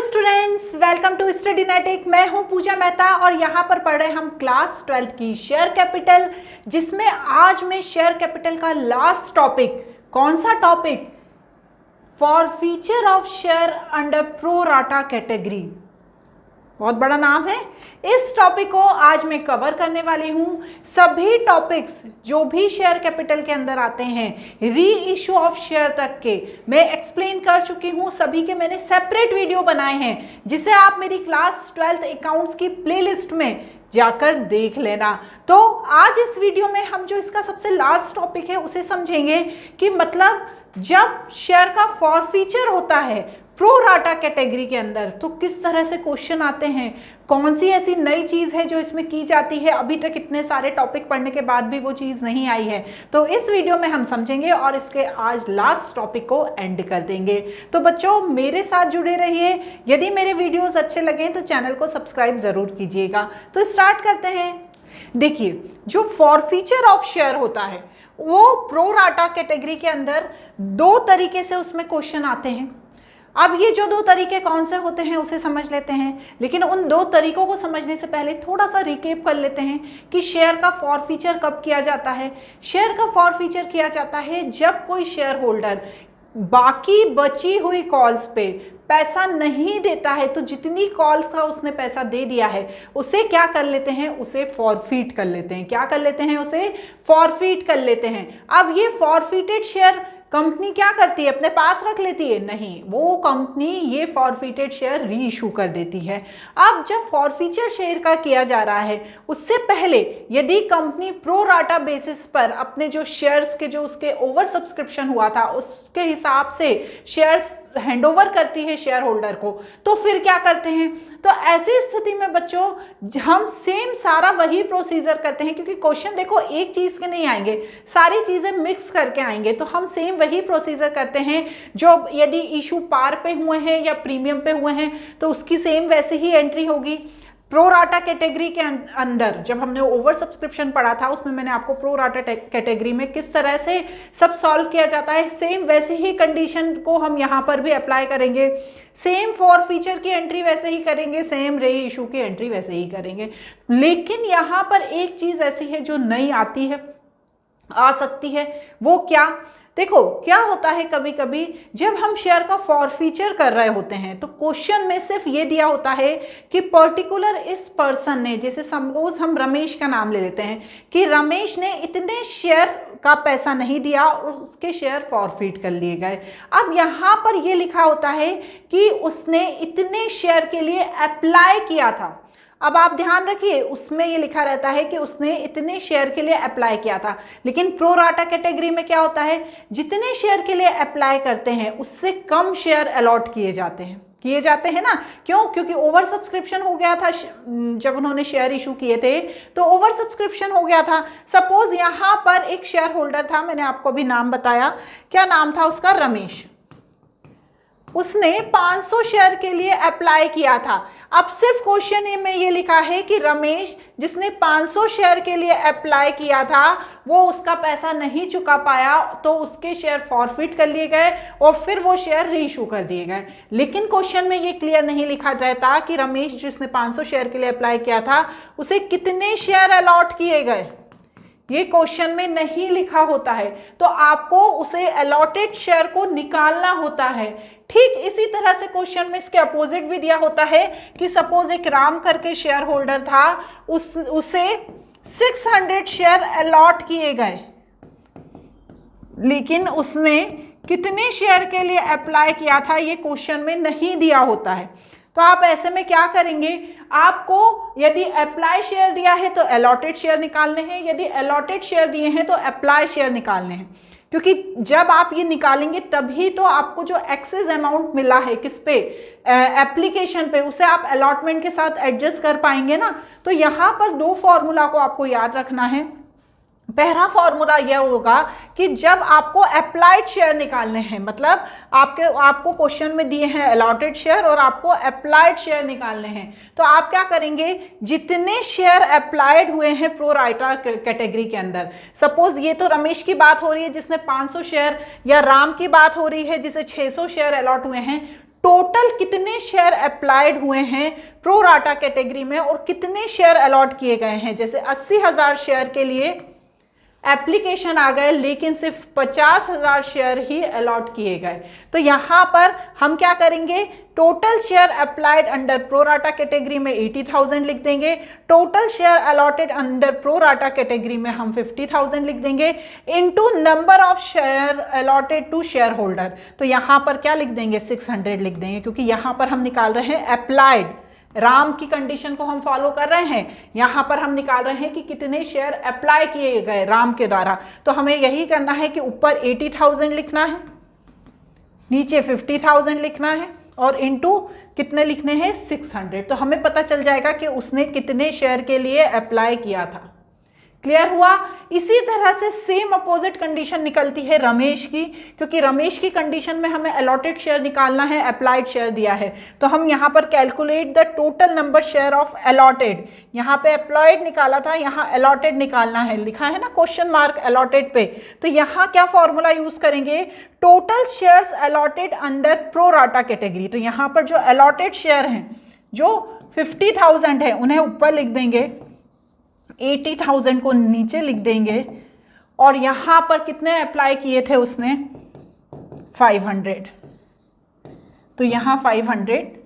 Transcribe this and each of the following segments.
Students, welcome to स्टडीनेटिक। मैं हूं पूजा मेहता और यहां पर पढ़ रहे हम क्लास 12th की शेयर कैपिटल, जिसमें आज मैं शेयर कैपिटल का लास्ट टॉपिक, कौन सा topic, for feature of share under pro rata category, बहुत बड़ा नाम है। इस टॉपिक को आज मैं कवर करने वाली हूं। सभी टॉपिक्स जो भी शेयर कैपिटल के अंदर आते हैं, री इशू ऑफ शेयर तक के मैं एक्सप्लेन कर चुकी हूं। सभी के मैंने सेपरेट वीडियो बनाए हैं, जिसे आप मेरी क्लास 12th अकाउंट्स की प्लेलिस्ट में जाकर देख लेना। तो आज इस वीडियो में हम जो इसका सबसे लास्ट टॉपिक है उसे समझेंगे कि मतलब जब शेयर का फॉर फीचर होता है प्रो राटा कैटेगरी के अंदर तो किस तरह से क्वेश्चन आते हैं, कौन सी ऐसी नई चीज़ है जो इसमें की जाती है। अभी तक इतने सारे टॉपिक पढ़ने के बाद भी वो चीज़ नहीं आई है, तो इस वीडियो में हम समझेंगे और इसके आज लास्ट टॉपिक को एंड कर देंगे। तो बच्चों मेरे साथ जुड़े रहिए। यदि मेरे वीडियोस अच्छे लगें तो चैनल को सब्सक्राइब ज़रूर कीजिएगा। तो स्टार्ट करते हैं। देखिए, जो फॉर फीचर ऑफ शेयर होता है वो प्रो राटा कैटेगरी के अंदर दो तरीके से उसमें क्वेश्चन आते हैं। अब ये जो दो तरीके कौन से होते हैं उसे समझ लेते हैं, लेकिन उन दो तरीकों को समझने से पहले थोड़ा सा रिकेप कर लेते हैं कि शेयर का फॉर फीचर कब किया जाता है। शेयर का फॉर फीचर किया जाता है जब कोई शेयर होल्डर बाकी बची हुई कॉल्स पे पैसा नहीं देता है, तो जितनी कॉल्स का उसने पैसा दे दिया है उसे क्या कर लेते हैं, उसे फॉरफीट कर लेते हैं। क्या कर लेते हैं, उसे फॉरफीट कर लेते हैं। अब ये फॉरफीटेड शेयर कंपनी क्या करती है, अपने पास रख लेती है? नहीं, वो कंपनी ये फॉरफीटेड शेयर री इशू कर देती है। अब जब फॉरफीचर शेयर का किया जा रहा है उससे पहले यदि कंपनी प्रो राटा बेसिस पर अपने जो शेयर्स के जो उसके ओवर सब्सक्रिप्शन हुआ था उसके हिसाब से शेयर्स हैंडओवर करती है शेयर होल्डर को, तो फिर क्या करते हैं, तो ऐसी स्थिति में बच्चों हम सेम सारा वही प्रोसीजर करते हैं, क्योंकि क्वेश्चन देखो एक चीज के नहीं आएंगे, सारी चीजें मिक्स करके आएंगे। तो हम सेम वही प्रोसीजर करते हैं। जो यदि इशू पार पे हुए हैं या प्रीमियम पे हुए हैं तो उसकी सेम वैसे ही एंट्री होगी। प्रो राटा कैटेगरी के अंदर जब हमने ओवर सब्सक्रिप्शन पढ़ा था उसमें मैंने आपको प्रो राटा कैटेगरी में किस तरह से सब सॉल्व किया जाता है, सेम वैसे ही कंडीशन को हम यहाँ पर भी अप्लाई करेंगे। सेम फॉर फीचर की एंट्री वैसे ही करेंगे, सेम रे इशू की एंट्री वैसे ही करेंगे। लेकिन यहाँ पर एक चीज़ ऐसी है जो नई आती है, आ सकती है, वो क्या, देखो क्या होता है, कभी कभी जब हम शेयर का फॉर फीचर कर रहे होते हैं तो क्वेश्चन में सिर्फ ये दिया होता है कि पर्टिकुलर इस पर्सन ने, जैसे सपोज हम रमेश का नाम ले लेते हैं कि रमेश ने इतने शेयर का पैसा नहीं दिया और उसके शेयर फॉरफीट कर लिए गए। अब यहाँ पर ये लिखा होता है कि उसने इतने शेयर के लिए अप्लाई किया था। अब आप ध्यान रखिए, उसमें ये लिखा रहता है कि उसने इतने शेयर के लिए अप्लाई किया था, लेकिन प्रो राटा कैटेगरी में क्या होता है, जितने शेयर के लिए अप्लाई करते हैं उससे कम शेयर अलॉट किए जाते हैं ना। क्यों? क्योंकि ओवर सब्सक्रिप्शन हो गया था। जब उन्होंने शेयर इशू किए थे तो ओवर सब्सक्रिप्शन हो गया था। सपोज यहाँ पर एक शेयर होल्डर था, मैंने आपको अभी नाम बताया, क्या नाम था उसका, रमेश। उसने 500 शेयर के लिए अप्लाई किया था। अब सिर्फ क्वेश्चन में ये लिखा है कि रमेश जिसने 500 शेयर के लिए अप्लाई किया था वो उसका पैसा नहीं चुका पाया, तो उसके शेयर फॉरफिट कर लिए गए और फिर वो शेयर रीइशू कर दिए गए। लेकिन क्वेश्चन में ये क्लियर नहीं लिखा रहता कि रमेश जिसने 500 शेयर के लिए अप्लाई किया था उसे कितने शेयर अलॉट किए गए, ये क्वेश्चन में नहीं लिखा होता है। तो आपको उसे अलॉटेड शेयर को निकालना होता है। ठीक इसी तरह से क्वेश्चन में इसके अपोजिट भी दिया होता है कि सपोज एक राम करके शेयर होल्डर था, उसे 600 शेयर अलॉट किए गए, लेकिन उसने कितने शेयर के लिए अप्लाई किया था ये क्वेश्चन में नहीं दिया होता है। तो आप ऐसे में क्या करेंगे, आपको यदि अप्लाई शेयर दिया है तो अलॉटेड शेयर निकालने हैं, यदि अलॉटेड शेयर दिए हैं तो अप्लाई शेयर निकालने हैं। क्योंकि जब आप ये निकालेंगे तभी तो आपको जो एक्सेस अमाउंट मिला है किस पे, एप्लीकेशन पे, उसे आप अलॉटमेंट के साथ एडजस्ट कर पाएंगे ना। तो यहाँ पर दो फॉर्मूला को आपको याद रखना है। पहला यह होगा कि जब आपको अप्लाइड शेयर निकालने हैं, मतलब आपको क्वेश्चन में दिए हैं अलॉटेड शेयर और आपको अप्लाइड शेयर निकालने हैं, तो आप क्या करेंगे, जितने शेयर अप्लाइड हुए हैं प्रो राटा कैटेगरी के अंदर, सपोज ये तो रमेश की बात हो रही है जिसने 500 शेयर, या राम की बात हो रही है जिसे 600 शेयर अलॉट हुए हैं, टोटल कितने शेयर अप्लाइड हुए हैं प्रो राटा कैटेगरी में और कितने शेयर अलॉट किए गए हैं। जैसे 80,000 शेयर के लिए एप्लीकेशन आ गए लेकिन सिर्फ 50,000 शेयर ही अलॉट किए गए। तो यहाँ पर हम क्या करेंगे, total share applied under pro rata category में 80,000 लिख देंगे, total share allotted under pro rata category में हम 50,000 लिख देंगे, into number of share allotted to shareholder. तो यहाँ पर क्या लिख देंगे, 600 लिख देंगे, क्योंकि यहाँ पर हम निकाल रहे हैं अप्लाइड, राम की कंडीशन को हम फॉलो कर रहे हैं। यहां पर हम निकाल रहे हैं कि कितने शेयर अप्लाई किए गए राम के द्वारा। तो हमें यही करना है कि ऊपर 80,000 लिखना है, नीचे 50,000 लिखना है और इनटू कितने लिखने हैं, 600। तो हमें पता चल जाएगा कि उसने कितने शेयर के लिए अप्लाई किया था। क्लियर हुआ। इसी तरह से सेम अपोजिट कंडीशन निकलती है रमेश की, क्योंकि रमेश की कंडीशन में हमें अलॉटेड शेयर निकालना है, अप्लाइड शेयर दिया है। तो हम यहाँ पर calculate the total number share of allotted, यहाँ पे अप्लाइड निकाला था, यहाँ अलॉटेड निकालना है, लिखा है ना क्वेश्चन मार्क अलॉटेड पे। तो यहाँ क्या फॉर्मूला यूज करेंगे, total shares allotted under pro rata category. तो यहाँ पर जो अलॉटेड शेयर हैं जो 50,000 है उन्हें ऊपर लिख देंगे, 80,000 को नीचे लिख देंगे, और यहाँ पर कितने अप्लाई किए थे उसने, 500। तो यहाँ 500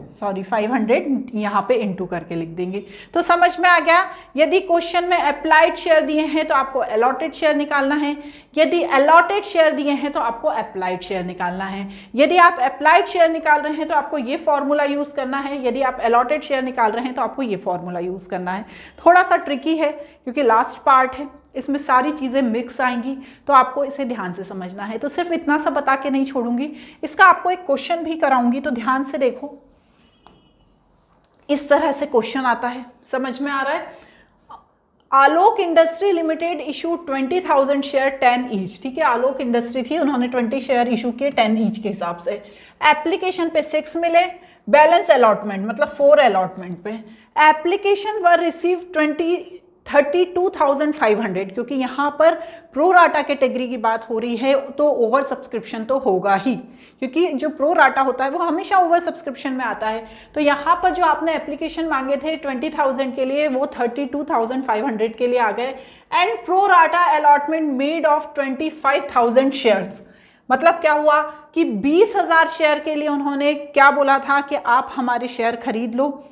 यहाँ पे इनटू करके लिख देंगे। तो समझ में आ गया। यदि क्वेश्चन में अप्लाइड शेयर दिए हैं तो आपको अलॉटेड शेयर निकालना है, यदि अलॉटेड शेयर दिए हैं तो आपको अप्लाइड शेयर निकालना है। यदि आप अप्लाइड शेयर निकाल रहे हैं तो आपको ये फॉर्मूला यूज करना है, यदि आप अलॉटेड शेयर निकाल रहे हैं तो आपको ये फॉर्मूला यूज करना है। थोड़ा सा ट्रिकी है क्योंकि लास्ट पार्ट है, इसमें सारी चीज़ें मिक्स आएंगी, तो आपको इसे ध्यान से समझना है। तो सिर्फ इतना सा बता के नहीं छोड़ूंगी, इसका आपको एक क्वेश्चन भी कराऊंगी, तो ध्यान से देखो। इस तरह से क्वेश्चन आता है, समझ में आ रहा है। Alok industry limited issue 20,000 share 10 each. ठीक है, आलोक इंडस्ट्री थी, उन्होंने 20 शेयर इशू किए 10 ईच के हिसाब से। एप्लीकेशन पे 6 मिले, बैलेंस अलॉटमेंट मतलब 4 अलॉटमेंट पे। एप्लीकेशन वर रिसीव 32,500, क्योंकि यहाँ पर प्रो राटा कैटेगरी की बात हो रही है तो ओवर सब्सक्रिप्शन तो होगा ही, क्योंकि जो प्रो राटा होता है वो हमेशा ओवर सब्सक्रिप्शन में आता है। तो यहाँ पर जो आपने एप्लीकेशन मांगे थे 20,000 के लिए, वो 32,500 के लिए आ गए। And pro rata allotment made of 25,000 shares. मतलब क्या हुआ कि 20,000 शेयर के लिए उन्होंने क्या बोला था कि आप हमारे शेयर खरीद लो,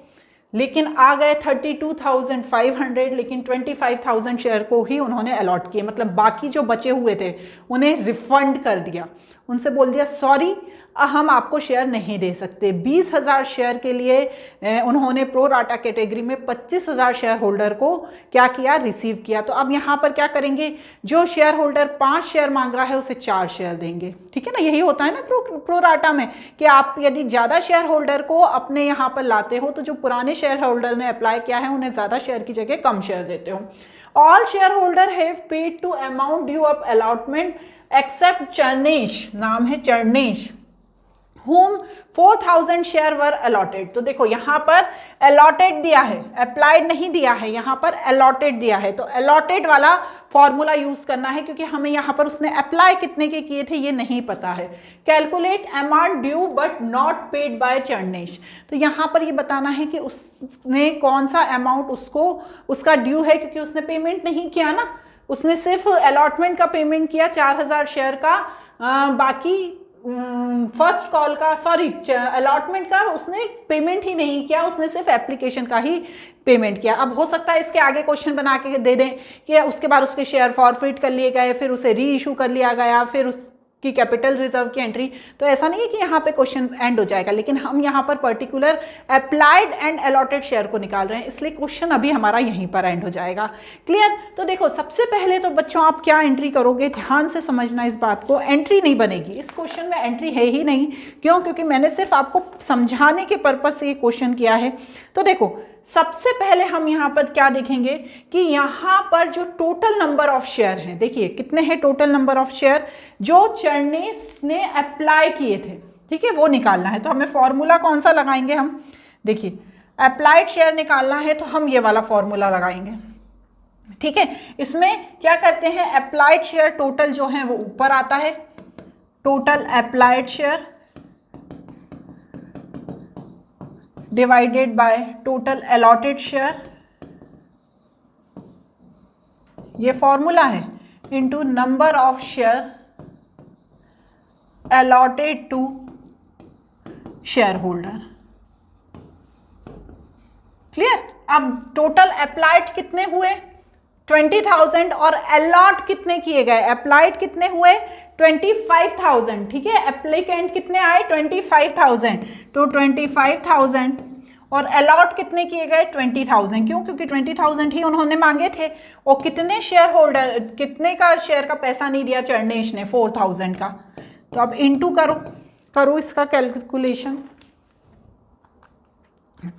लेकिन आ गए 32,500, लेकिन 25,000 शेयर को ही उन्होंने अलॉट किए। मतलब बाकी जो बचे हुए थे उन्हें रिफंड कर दिया, उनसे बोल दिया सॉरी हम आपको शेयर नहीं दे सकते। 20,000 शेयर के लिए उन्होंने प्रो राटा कैटेगरी में 25,000 शेयर होल्डर को क्या किया, रिसीव किया। तो अब यहाँ पर क्या करेंगे, जो शेयर होल्डर 5 शेयर मांग रहा है उसे 4 शेयर देंगे। ठीक है ना, यही होता है ना प्रो राटा में कि आप यदि ज़्यादा शेयर होल्डर को अपने यहाँ पर लाते हो तो जो पुराने शेयर होल्डर ने अप्लाई किया है उन्हें ज़्यादा शेयर की जगह कम शेयर देते हो। All shareholder have paid to amount due of allotment except Charnesh, नाम है Charnesh, whom 4,000 share were allotted. तो देखो यहाँ पर अलॉटेड दिया है, अप्लाइड नहीं दिया है, यहाँ पर अलॉटेड दिया है। तो अलॉटेड वाला फॉर्मूला यूज करना है, क्योंकि हमें यहाँ पर उसने अप्लाई कितने के किए थे ये नहीं पता है। Calculate amount due but not paid by Charnesh. तो यहाँ पर ये बताना है कि उसने कौन सा अमाउंट उसका ड्यू है, क्योंकि उसने पेमेंट नहीं किया ना, उसने सिर्फ अलॉटमेंट का पेमेंट किया 4,000 शेयर का, बाकी फर्स्ट कॉल का अलॉटमेंट का उसने पेमेंट ही नहीं किया, उसने सिर्फ एप्लीकेशन का ही पेमेंट किया। अब हो सकता है इसके आगे क्वेश्चन बना के दे दें कि उसके बाद उसके शेयर फॉरफिट कर लिए गए, फिर उसे री इशू कर लिया गया, फिर उसकी कैपिटल रिजर्व की एंट्री। तो ऐसा नहीं है कि यहाँ पे क्वेश्चन एंड हो जाएगा, लेकिन हम यहाँ पर particular applied and allotted share को निकाल रहे हैं, इसलिए क्वेश्चन अभी हमारा यहीं पर एंड हो जाएगा। क्लियर। तो देखो सबसे पहले तो बच्चों आप क्या एंट्री करोगे, ध्यान से समझना इस बात को। एंट्री नहीं बनेगी इस क्वेश्चन में, एंट्री है ही नहीं। क्यों? क्योंकि मैंने सिर्फ आपको समझाने के पर्पज से ये क्वेश्चन किया है। तो देखो सबसे पहले हम यहाँ पर क्या देखेंगे कि यहाँ पर जो टोटल नंबर ऑफ शेयर हैं, देखिए कितने हैं टोटल नंबर ऑफ शेयर जो चरनेश ने अप्लाई किए थे। ठीक है, वो निकालना है। तो हमें फॉर्मूला कौन सा लगाएंगे हम, देखिए अप्लाइड शेयर निकालना है तो हम ये वाला फॉर्मूला लगाएंगे। ठीक है, इसमें क्या करते हैं, अप्लाइड शेयर टोटल जो है वो ऊपर आता है, total applied share divided by total allotted share, ये फॉर्मूला है, into number of share allotted to shareholder. Clear? अब टोटल अप्लाइड कितने हुए 20,000 और अलॉट कितने किए गए, अप्लाइड कितने हुए 25,000, ठीक है, एप्लीकेंट कितने आए 25,000, तो 25,000 और अलॉट कितने किए गए 20,000, क्यों? क्योंकि 20,000 ही उन्होंने मांगे थे और कितने शेयर होल्डर, कितने का शेयर का पैसा नहीं दिया चरणेश ने, 4,000 का। तो अब इनटू करो इसका कैलकुलेशन,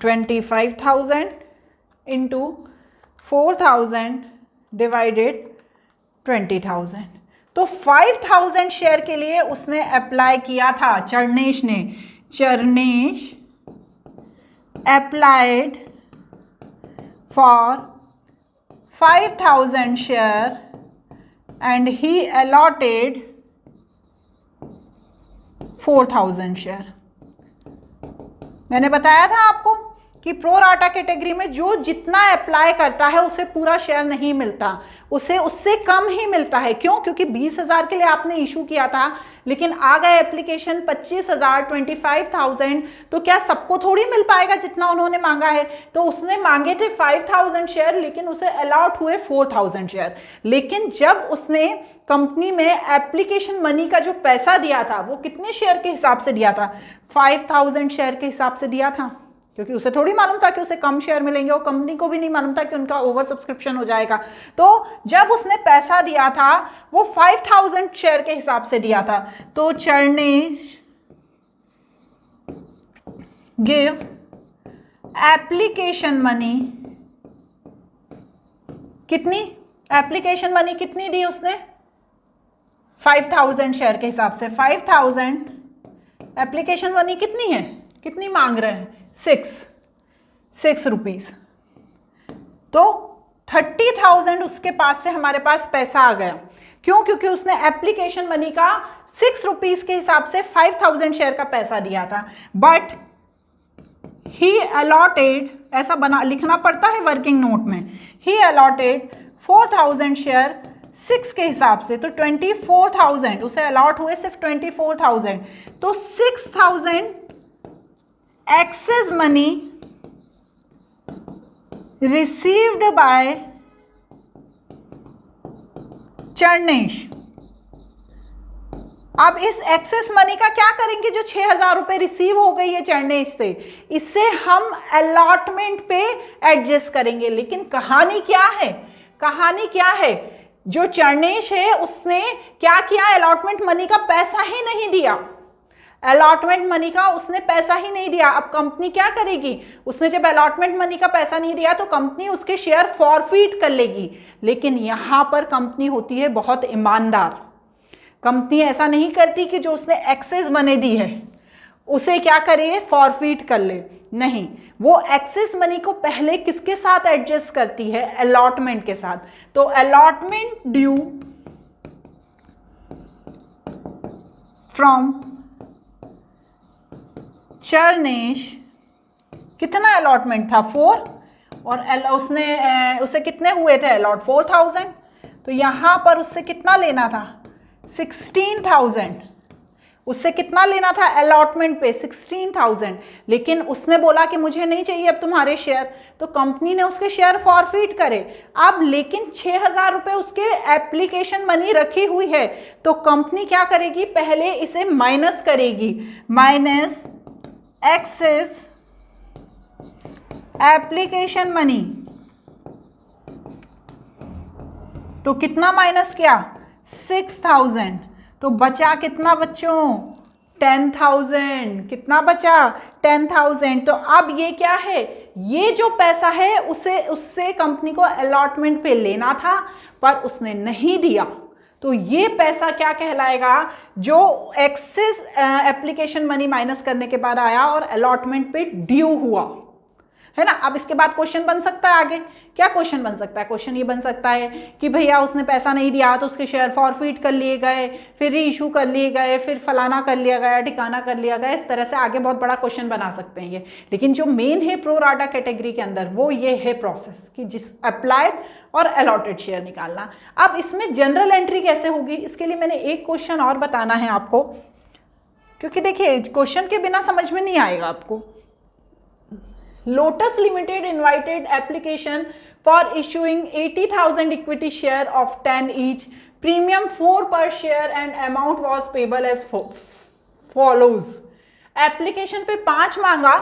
25,000 इंटू 4,000 डिवाइडेड 20,000, तो 5,000 शेयर के लिए उसने अप्लाई किया था, चरणेश applied for 5,000 share and he allotted 4,000 share। मैंने बताया था आपको कि प्रो राटा कैटेगरी में जो जितना अप्लाई करता है उसे पूरा शेयर नहीं मिलता, उसे उससे कम ही मिलता है। क्यों? क्योंकि 20,000 के लिए आपने इशू किया था, लेकिन आ गए एप्लीकेशन 25,000, 25,000, तो क्या सबको थोड़ी मिल पाएगा जितना उन्होंने मांगा है? तो उसने मांगे थे 5,000 शेयर, लेकिन उसे अलॉट हुए 4,000 शेयर। लेकिन जब उसने कंपनी में एप्लीकेशन मनी का जो पैसा दिया था वो कितने शेयर के हिसाब से दिया था? 5,000 शेयर के हिसाब से दिया था, क्योंकि उसे थोड़ी मालूम था कि उसे कम शेयर मिलेंगे और कंपनी को भी नहीं मालूम था कि उनका ओवर सब्सक्रिप्शन हो जाएगा। तो जब उसने पैसा दिया था वो 5,000 शेयर के हिसाब से दिया था। तो चरणेश गिव एप्लीकेशन मनी, कितनी एप्लीकेशन मनी कितनी दी उसने? 5,000 शेयर के हिसाब से। 5,000 एप्लीकेशन मनी कितनी है, कितनी मांग रहे हैं? 6 रुपीज। तो 30,000 उसके पास से हमारे पास पैसा आ गया। क्यों? क्योंकि उसने एप्लीकेशन मनी का 6 रुपीज के हिसाब से 5,000 शेयर का पैसा दिया था। बट ही अलॉटेड, ऐसा बना लिखना पड़ता है वर्किंग नोट में, ही अलॉटेड 4,000 शेयर 6 के हिसाब से, तो 24,000 उसे अलॉट हुए, सिर्फ 24,000। तो 6,000 excess money received by चरणेश। अब इस एक्सेस मनी का क्या करेंगे? जो 6,000 रुपए रिसीव हो गई है चरणेश से, इससे हम अलॉटमेंट पे एडजस्ट करेंगे। लेकिन कहानी क्या है? कहानी क्या है? जो चरणेश है उसने क्या किया? अलॉटमेंट मनी का पैसा ही नहीं दिया, अलॉटमेंट मनी का उसने पैसा ही नहीं दिया। अब कंपनी क्या करेगी? उसने जब अलॉटमेंट मनी का पैसा नहीं दिया तो कंपनी उसके शेयर फॉरफिट कर लेगी। लेकिन यहां पर कंपनी होती है बहुत ईमानदार। कंपनी ऐसा नहीं करती कि जो उसने एक्सेस मनी दी है उसे क्या करे? फॉरफिट कर ले। नहीं, वो एक्सेस मनी को पहले किसके साथ एडजस्ट करती है? अलॉटमेंट के साथ। तो अलॉटमेंट ड्यू फ्रॉम चरणेश, कितना अलॉटमेंट था? 4, और उसे कितने हुए थे अलॉट? 4,000। तो यहां पर उससे कितना लेना था? 16,000। उससे कितना लेना था अलॉटमेंट पे? 16,000। लेकिन उसने बोला कि मुझे नहीं चाहिए अब तुम्हारे शेयर, तो कंपनी ने उसके शेयर फॉरफिट करे। अब लेकिन 6,000 रुपए उसके एप्लीकेशन मनी रखी हुई है, तो कंपनी क्या करेगी? पहले इसे माइनस करेगी, माइनस एक्सेस एप्लीकेशन मनी। तो कितना माइनस किया? 6,000। तो बचा कितना बच्चों? 10,000। कितना बचा? 10,000। तो अब ये क्या है? ये जो पैसा है उससे कंपनी को अलॉटमेंट पे लेना था, पर उसने नहीं दिया। तो ये पैसा क्या कहलाएगा? जो एक्सेस एप्लीकेशन मनी माइनस करने के बाद आया और अलॉटमेंट पे ड्यू हुआ। है ना। अब इसके बाद क्वेश्चन बन सकता है आगे, क्या क्वेश्चन बन सकता है? क्वेश्चन ये बन सकता है कि भैया उसने पैसा नहीं दिया तो उसके शेयर फॉरफिट कर लिए गए, फिर री इशू कर लिए गए, फिर फलाना कर लिया गया, ठिकाना कर लिया गया। इस तरह से आगे बहुत बड़ा क्वेश्चन बना सकते हैं ये। लेकिन जो मेन है प्रो राटा कैटेगरी के अंदर वो ये है प्रोसेस कि जिस अप्लाइड और अलॉटेड शेयर निकालना। अब इसमें जनरल एंट्री कैसे होगी, इसके लिए मैंने एक क्वेश्चन और बताना है आपको, क्योंकि देखिए क्वेश्चन के बिना समझ में नहीं आएगा आपको। Lotus Limited invited application for issuing 80,000 equity share of 10 each, premium 4 per share and amount was payable as follows। Application पे 5 मांगा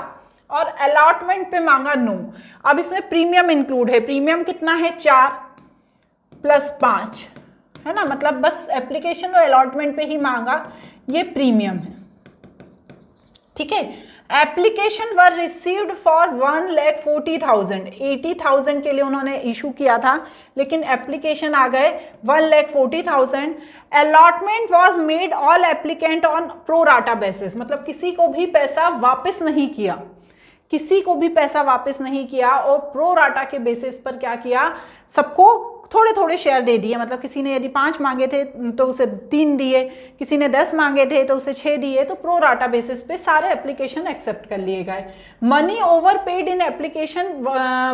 और अलॉटमेंट पे मांगा 9। अब इसमें प्रीमियम इंक्लूड है, प्रीमियम कितना है 4 + 5, है ना, मतलब बस एप्लीकेशन और अलॉटमेंट पे ही मांगा, ये प्रीमियम है, ठीक है। एप्लीकेशन वर रिसीव्ड फॉर 1,40,000, 80,000 के लिए उन्होंने इशू किया था, लेकिन एप्लीकेशन आ गए 1,40,000। Allotment was made all applicant on pro rata basis, मतलब किसी को भी पैसा वापस नहीं किया, किसी को भी पैसा वापस नहीं किया, और प्रो राटा के बेसिस पर क्या किया, सबको थोड़े थोड़े शेयर दे दिए। मतलब किसी ने यदि 5 मांगे थे तो उसे 3 दिए, किसी ने 10 मांगे थे तो उसे 6 दिए, तो प्रो राटा बेसिस पे सारे एप्लीकेशन एक्सेप्ट कर लिए गए। Money over paid in application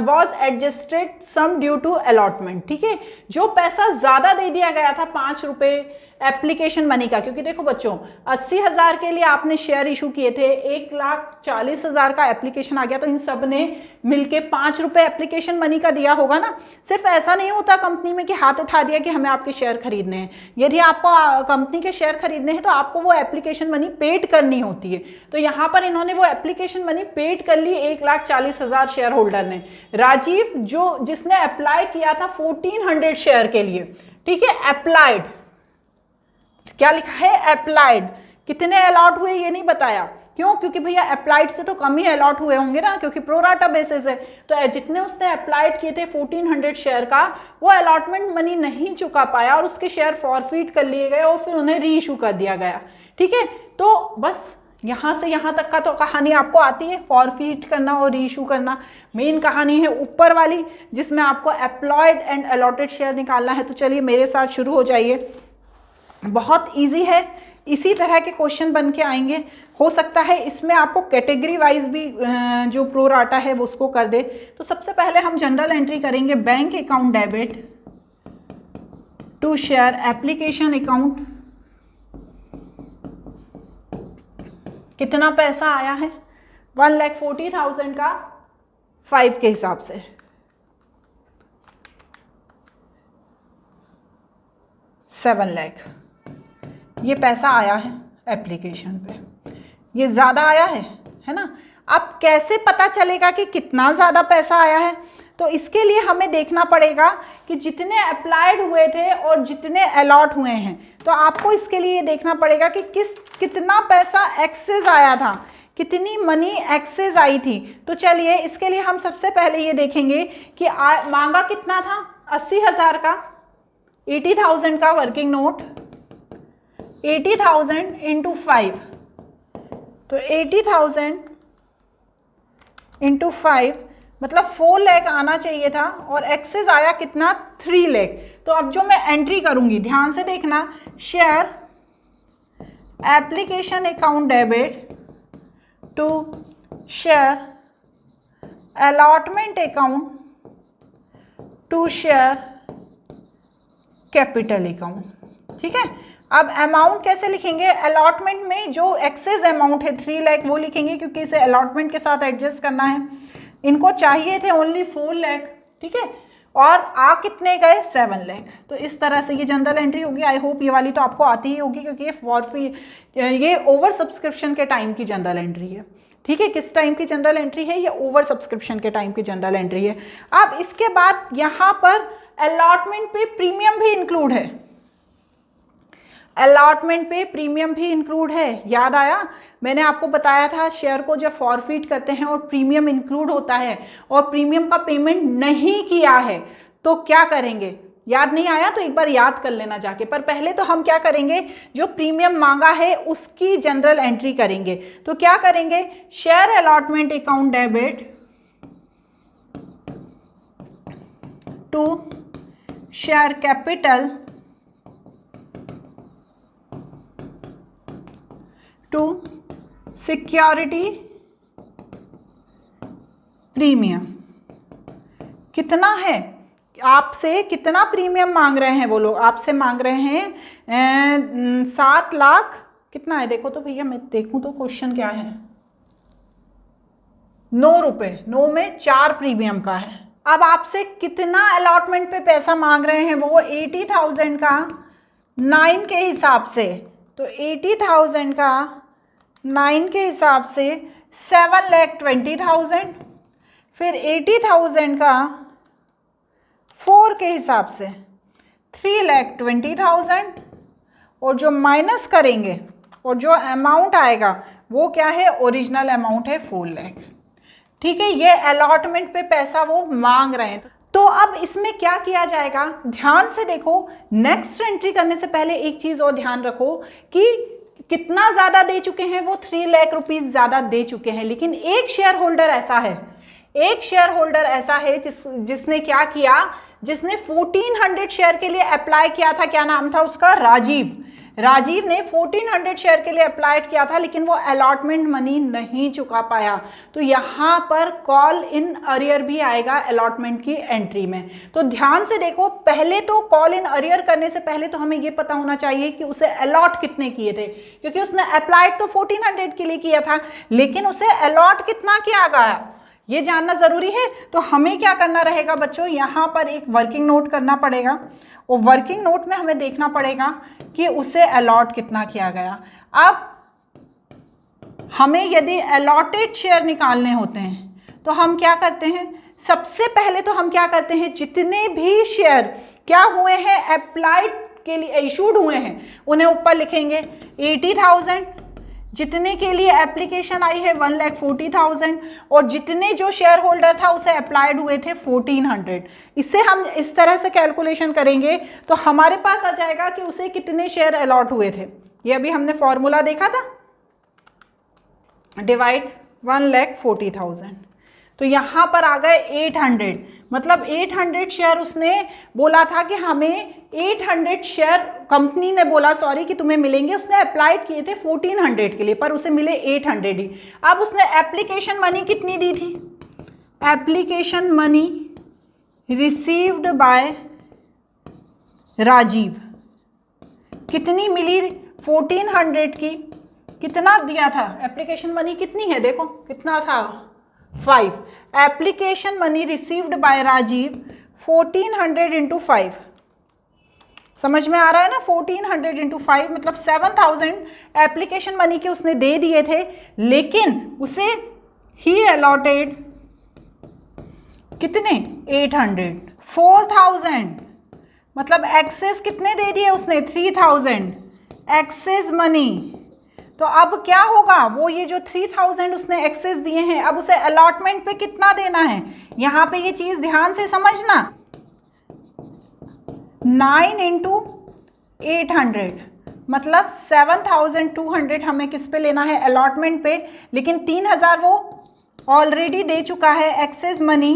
was adjusted sum due to allotment, ठीक है। जो पैसा ज़्यादा दे दिया गया था 5 रुपये एप्लीकेशन मनी का, क्योंकि देखो बच्चों 80,000 के लिए आपने शेयर इशू किए थे, 1,40,000 का एप्लीकेशन आ गया, तो इन सब ने मिलके 5 रुपये एप्लीकेशन मनी का दिया होगा ना। सिर्फ ऐसा नहीं होता कंपनी में कि हाथ उठा दिया कि हमें आपके शेयर खरीदने हैं। यदि आपको कंपनी के शेयर खरीदने हैं तो आपको वो एप्लीकेशन मनी पेड करनी होती है। तो यहाँ पर इन्होंने वो एप्लीकेशन मनी पेड कर ली 1,40,000 शेयर होल्डर ने। राजीव जिसने अप्लाई किया था 1400 शेयर के लिए, ठीक है, अप्लाइड, क्या लिखा है अप्लाइड, कितने अलॉट हुए ये नहीं बताया, क्यों? क्योंकि भैया अप्लाइड से तो कम ही अलॉट हुए होंगे ना, क्योंकि प्रो राटा बेसिस है। तो जितने उसने अप्लाइड किए थे 1400 शेयर का, वो अलॉटमेंट मनी नहीं चुका पाया और उसके शेयर फॉरफिट कर लिए गए और फिर उन्हें री इशू कर दिया गया, ठीक है। तो बस यहाँ से यहाँ तक का तो कहानी आपको आती है, फॉरफिट करना और री इशू करना। मेन कहानी है ऊपर वाली, जिसमें आपको अप्लॉयड एंड अलॉटेड शेयर निकालना है। तो चलिए मेरे साथ शुरू हो जाइए, बहुत इजी है, इसी तरह के क्वेश्चन बन के आएंगे। हो सकता है इसमें आपको कैटेगरी वाइज भी जो प्रो राटा है वो उसको कर दे। तो सबसे पहले हम जनरल एंट्री करेंगे, bank account debit to share application account. कितना पैसा आया है 1,40,000 का 5 के हिसाब से, 7 लाख ये पैसा आया है एप्लीकेशन पे। ये ज़्यादा आया है ना। अब कैसे पता चलेगा कि कितना ज़्यादा पैसा आया है? तो इसके लिए हमें देखना पड़ेगा कि जितने अप्लाइड हुए थे और जितने अलॉट हुए हैं, तो आपको इसके लिए देखना पड़ेगा कि कितना पैसा एक्सेस आया था, कितनी मनी एक्सेस आई थी। तो चलिए इसके लिए हम सबसे पहले ये देखेंगे कि मांगा कितना था 80,000 का, 80,000 का वर्किंग नोट, 80,000 इंटू 5, तो 80,000 इंटू 5 मतलब 4 लाख आना चाहिए था, और एक्सेस आया कितना 3 लाख। तो अब जो मैं एंट्री करूंगी ध्यान से देखना, share application account debit to share allotment account to share capital account, ठीक है। अब अमाउंट कैसे लिखेंगे? अलॉटमेंट में जो एक्सेस अमाउंट है 3 लाख वो लिखेंगे, क्योंकि इसे अलॉटमेंट के साथ एडजस्ट करना है। इनको चाहिए थे ओनली 4 लाख, ठीक है, और आ कितने गए 7 लाख। तो इस तरह से ये जनरल एंट्री होगी। आई होप ये वाली तो आपको आती ही होगी, क्योंकि ये ओवर सब्सक्रिप्शन के टाइम की जनरल एंट्री है, ठीक है। किस टाइम की जनरल एंट्री है? ये ओवर सब्सक्रिप्शन के टाइम की जनरल एंट्री है। अब इसके बाद यहाँ पर अलॉटमेंट पे प्रीमियम भी इंक्लूड है, अलॉटमेंट पे प्रीमियम भी इंक्लूड है। याद आया? मैंने आपको बताया था शेयर को जब फॉरफिट करते हैं और प्रीमियम इंक्लूड होता है और प्रीमियम का पेमेंट नहीं किया है तो क्या करेंगे? याद नहीं आया तो एक बार याद कर लेना जाके। पर पहले तो हम क्या करेंगे, जो प्रीमियम मांगा है उसकी जनरल एंट्री करेंगे। तो क्या करेंगे, share allotment account debit to share capital to security premium. कितना है, आपसे कितना प्रीमियम मांग रहे हैं वो लोग? आपसे मांग रहे हैं 7 लाख, कितना है देखो तो भैया, मैं देखूं तो क्वेश्चन क्या है, 9 रुपए, 9 में 4 प्रीमियम का है। अब आपसे कितना अलॉटमेंट पे पैसा मांग रहे हैं वो? 80,000 का 9 के हिसाब से, तो 80,000 का 9 के हिसाब से 7,20,000, फिर 80,000 का 4 के हिसाब से 3,20,000, और जो माइनस करेंगे और जो अमाउंट आएगा वो क्या है? ओरिजिनल अमाउंट है 4 लाख। ठीक है, ये अलॉटमेंट पे पैसा वो मांग रहे हैं। तो अब इसमें क्या किया जाएगा, ध्यान से देखो। नेक्स्ट एंट्री करने से पहले एक चीज और ध्यान रखो कि कितना ज्यादा दे चुके हैं वो? 3 लाख रुपीज ज्यादा दे चुके हैं। लेकिन एक शेयर होल्डर ऐसा है, एक शेयर होल्डर ऐसा है जिसने क्या किया, जिसने 1400 शेयर के लिए अप्लाई किया था। क्या नाम था उसका? राजीव। राजीव ने 1400 शेयर के लिए अप्लाई किया था, लेकिन वो अलॉटमेंट मनी नहीं चुका पाया। तो यहाँ पर कॉल इन अरियर भी आएगा अलॉटमेंट की एंट्री में। तो ध्यान से देखो, पहले तो कॉल इन अरियर करने से पहले तो हमें ये पता होना चाहिए कि उसे अलॉट कितने किए थे, क्योंकि उसने अप्लाइड तो 1400 के लिए किया था, लेकिन उसे अलॉट कितना किया गया ये जानना जरूरी है। तो हमें क्या करना रहेगा बच्चों, यहाँ पर एक वर्किंग नोट करना पड़ेगा, और वर्किंग नोट में हमें देखना पड़ेगा कि उसे अलॉट कितना किया गया। अब हमें यदि अलॉटेड शेयर निकालने होते हैं तो हम क्या करते हैं, सबसे पहले तो हम क्या करते हैं, जितने भी शेयर क्या हुए हैं, अप्लाइड के लिए इशूड हुए हैं, उन्हें ऊपर लिखेंगे 80,000, जितने के लिए एप्लीकेशन आई है 1,40,000, और जितने जो शेयर होल्डर था उसे अप्लाइड हुए थे 1400। इससे हम इस तरह से कैलकुलेशन करेंगे तो हमारे पास आ जाएगा कि उसे कितने शेयर अलॉट हुए थे। ये अभी हमने फॉर्मूला देखा था, डिवाइड 1,40,000, तो यहाँ पर आ गए 800। मतलब 800 शेयर उसने बोला था कि हमें 800 शेयर, कंपनी ने बोला सॉरी कि तुम्हें मिलेंगे। उसने अप्लाइड किए थे 1400 के लिए, पर उसे मिले 800 ही। अब उसने एप्लीकेशन मनी कितनी दी थी? Application money received by Rajiv कितनी मिली? 1400 की। कितना दिया था? एप्लीकेशन मनी कितनी है देखो, कितना था? 5। Application money received by Rajiv 1400 into 5, समझ में आ रहा है ना? 1400 इंटू 5 मतलब 7,000 एप्लीकेशन मनी के उसने दे दिए थे, लेकिन उसे ही अलॉटेड कितने? 800। 4,000 मतलब एक्सेस कितने दे दिए उसने? 3,000 एक्सेस मनी। तो अब क्या होगा, वो ये जो 3,000 उसने एक्सेस दिए हैं, अब उसे अलॉटमेंट पे कितना देना है? यहाँ पे ये चीज ध्यान से समझना, 9 इंटू 800 मतलब 7,200 हमें किस पे लेना है? अलॉटमेंट पे। लेकिन 3,000 वो ऑलरेडी दे चुका है, एक्सेस मनी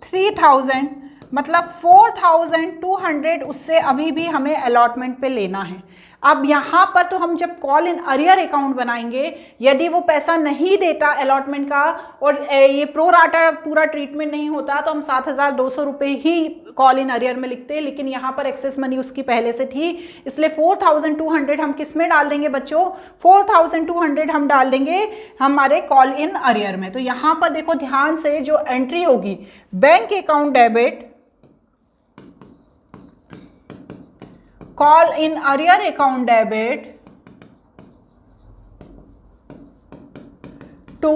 3,000 मतलब 4,200 उससे अभी भी हमें अलॉटमेंट पे लेना है। अब यहाँ पर तो हम जब कॉल इन अरियर अकाउंट बनाएंगे, यदि वो पैसा नहीं देता अलॉटमेंट का और ये प्रो राटा पूरा ट्रीटमेंट नहीं होता, तो हम 7,200 रुपये ही कॉल इन अरियर में लिखते हैं। लेकिन यहाँ पर एक्सेस मनी उसकी पहले से थी, इसलिए 4,200 हम किस में डाल देंगे बच्चों? 4,200 हम डाल देंगे हमारे कॉल इन अरियर में। तो यहाँ पर देखो ध्यान से, जो एंट्री होगी, bank account debit call in arrear account debit to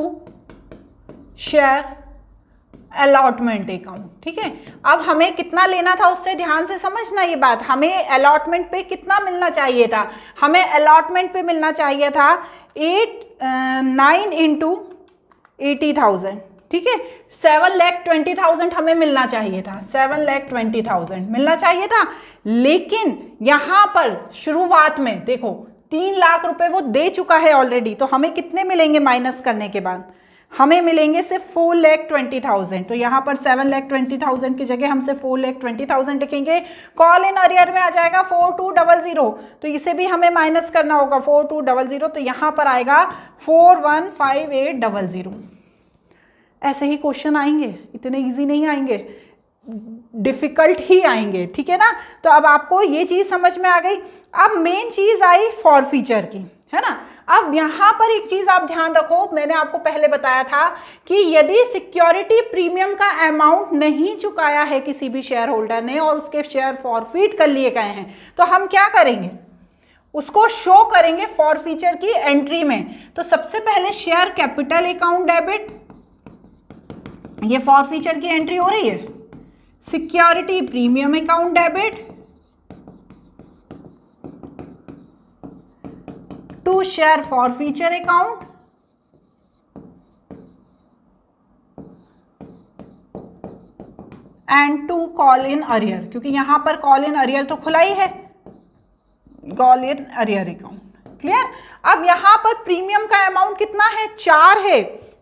share allotment account. ठीक है, अब हमें कितना लेना था उससे, ध्यान से समझना ये बात। हमें अलॉटमेंट पे कितना मिलना चाहिए था? हमें अलॉटमेंट पे मिलना चाहिए था 9 इंटू 80,000। ठीक है, 7,20,000 हमें मिलना चाहिए था, 7,20,000 मिलना चाहिए था। लेकिन यहां पर शुरुआत में देखो 3 लाख रुपए वो दे चुका है ऑलरेडी, तो हमें कितने मिलेंगे माइनस करने के बाद? हमें मिलेंगे सिर्फ 4,20,000। तो यहाँ पर 7,20,000 की जगह हम सिर्फ 4,20,000 लिखेंगे। कॉल इन अरियर में आ जाएगा 4,200, तो इसे भी हमें माइनस करना होगा 4,200, तो यहाँ पर आएगा 415800। ऐसे ही क्वेश्चन आएंगे, इतने इजी नहीं आएंगे, डिफिकल्ट ही आएंगे, ठीक है ना। तो अब आपको ये चीज समझ में आ गई। अब मेन चीज आई फॉर फीचर की, है ना। अब यहां पर एक चीज आप ध्यान रखो, मैंने आपको पहले बताया था कि यदि सिक्योरिटी प्रीमियम का अमाउंट नहीं चुकाया है किसी भी शेयर होल्डर ने और उसके शेयर फॉरफिट कर लिए गए हैं, तो हम क्या करेंगे, उसको शो करेंगे फॉर फीचर की एंट्री में। तो सबसे पहले शेयर कैपिटल अकाउंट डेबिट, ये फॉर फीचर की एंट्री हो रही है। Security premium account debit to share forfeiture account and to call in arrear, क्योंकि यहां पर कॉल इन अरियर तो खुला ही है, call in arrear account. Clear. अब यहां पर प्रीमियम का अमाउंट कितना है, 4 है।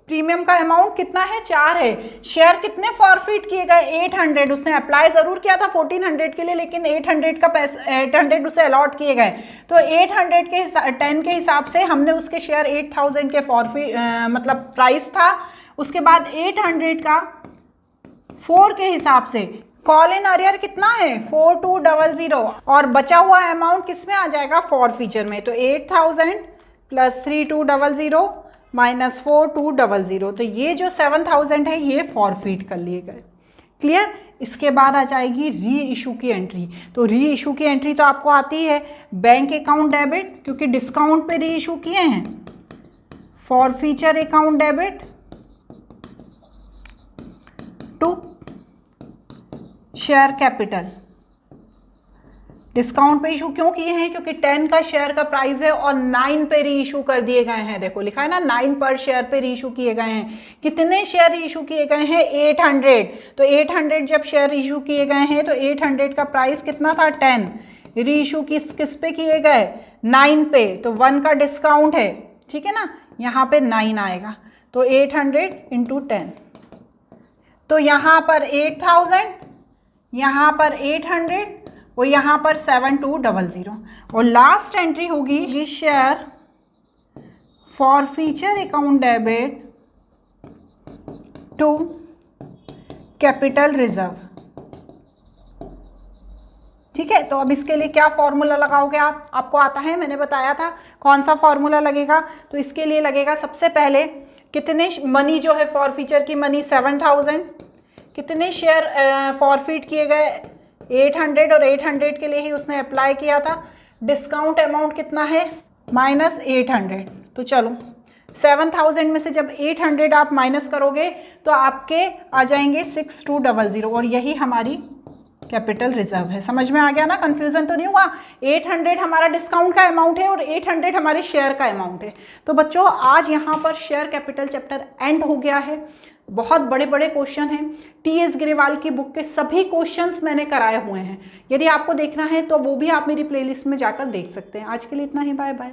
प्रीमियम का अमाउंट कितना है, 4 है। शेयर कितने फॉरफिट किए गए, 800। उसने अप्लाई जरूर किया था 1400 के लिए, लेकिन 800 का पैसा 800 उसे अलॉट किए गए। तो 800 के 10 के हिसाब से हमने उसके शेयर 8000 के फॉरफिट मतलब प्राइस था। उसके बाद 800 का 4 के हिसाब से कॉल इन अरियर कितना है, 4200, और बचा हुआ अमाउंट किस में आ जाएगा, फॉर फीचर में। तो 8000 प्लस 3200 माइनस 4200, तो ये जो 7000 है ये फॉरफिट कर लिए गए। क्लियर। इसके बाद आ जाएगी री इशू की एंट्री। तो री इशू की एंट्री तो आपको आती है, बैंक अकाउंट डेबिट, क्योंकि डिस्काउंट पे री इशू किए हैं, forfeiture account debit to share capital. Discount पे इशू क्यों किए हैं, क्योंकि 10 का शेयर का प्राइस है और 9 पे री इशू कर दिए गए हैं। देखो लिखा है ना, 9 पर शेयर पे री इशू किए गए हैं। कितने शेयर री इशू किए गए हैं, 800। तो 800 जब शेयर इशू किए गए हैं तो 800 का प्राइस कितना था, 10। री इशू किस पे किए गए, 9 पे, तो 1 का डिस्काउंट है, ठीक है ना, यहाँ पे 9 आएगा। तो 800 इंटू 10, तो यहाँ पर 8000, यहाँ पर 800 और यहाँ पर 7200, और लास्ट एंट्री होगी share forfeiture account debit to capital reserve. ठीक है। तो अब इसके लिए क्या फॉर्मूला लगाओगे आप, आपको आता है, मैंने बताया था कौन सा फॉर्मूला लगेगा। तो इसके लिए लगेगा सबसे पहले कितने मनी जो है फॉरफीचर की मनी 7000, कितने शेयर फॉरफिट किए गए 800, और 800 के लिए ही उसने अप्लाई किया था। डिस्काउंट अमाउंट कितना है, माइनस 800। तो चलो 7000 में से जब 800 आप माइनस करोगे तो आपके आ जाएंगे 6200, और यही हमारी कैपिटल रिजर्व है। समझ में आ गया ना, कंफ्यूजन तो नहीं हुआ। 800 हमारा डिस्काउंट का अमाउंट है और 800 हमारे शेयर का अमाउंट है। तो बच्चों आज यहाँ पर शेयर कैपिटल चैप्टर एंड हो गया है। बहुत बड़े बड़े क्वेश्चन हैं। टीएस ग्रेवाल की बुक के सभी क्वेश्चंस मैंने कराए हुए हैं। यदि आपको देखना है तो वो भी आप मेरी प्लेलिस्ट में जाकर देख सकते हैं। आज के लिए इतना ही, बाय बाय।